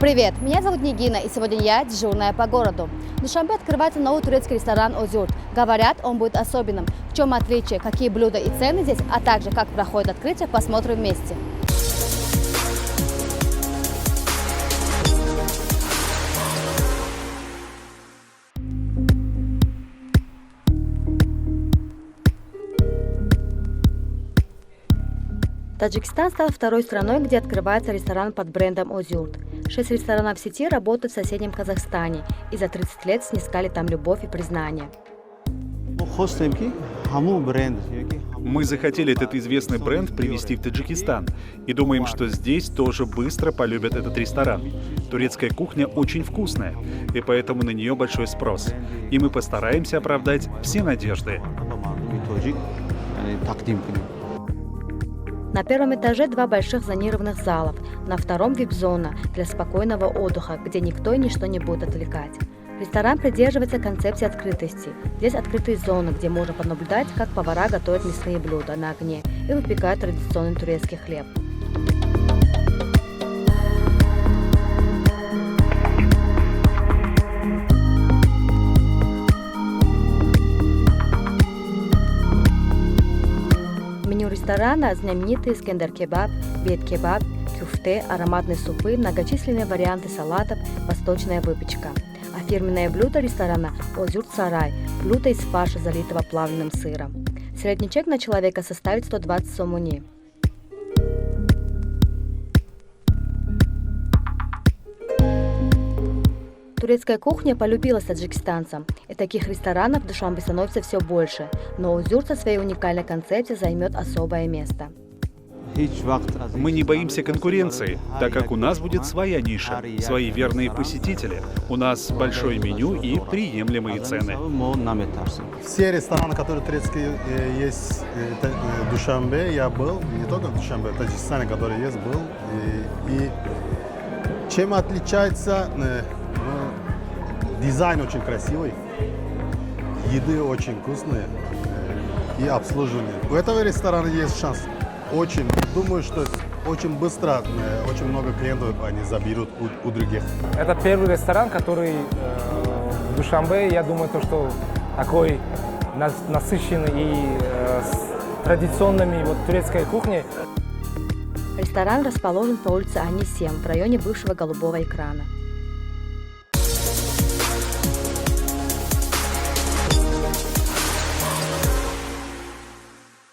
Привет, меня зовут Нигина, и сегодня я дежурная по городу. В Душанбе открывается новый турецкий ресторан «Озюрт». Говорят, он будет особенным. В чем отличие, какие блюда и цены здесь, а также как проходит открытие, посмотрим вместе. Таджикистан стал второй страной, где открывается ресторан под брендом «Озюрт». 6 ресторанов сети работают в соседнем Казахстане и за 30 лет снискали там любовь и признание. Мы захотели этот известный бренд привезти в Таджикистан и думаем, что здесь тоже быстро полюбят этот ресторан. Турецкая кухня очень вкусная, и поэтому на нее большой спрос. И мы постараемся оправдать все надежды. На первом этаже 2 больших зонированных залов, на втором вип-зона для спокойного отдыха, где никто и ничто не будет отвлекать. Ресторан придерживается концепции открытости. Здесь открытые зоны, где можно понаблюдать, как повара готовят мясные блюда на огне и выпекают традиционный турецкий хлеб. В меню ресторана знаменитые искендер-кебаб, бейт-кебаб, кюфте, ароматные супы, многочисленные варианты салатов, восточная выпечка. А фирменное блюдо ресторана «Озюрт-сарай» – блюдо из фарша, залитого плавленным сыром. Средний чек на человека составит 120 сомони. Турецкая кухня полюбилась таджикистанцам, и таких ресторанов в Душанбе становится все больше, но «Озюрт» со своей уникальной концепцией займет особое место. Мы не боимся конкуренции, так как у нас будет своя ниша, свои верные посетители. У нас большое меню и приемлемые цены. Все рестораны, которые турецкие есть в Душанбе, я был, не только в Душанбе, в Таджикистане, который есть, был. И чем отличается, дизайн очень красивый, еды очень вкусные и обслуживание. У этого ресторана есть шанс. Очень, думаю, что очень быстро, очень много клиентов они заберут у других. Это первый ресторан, который в Душанбе, я думаю, что такой насыщенный и с традиционными турецкой кухней. Ресторан расположен по улице Ани-7 в районе бывшего Голубого экрана.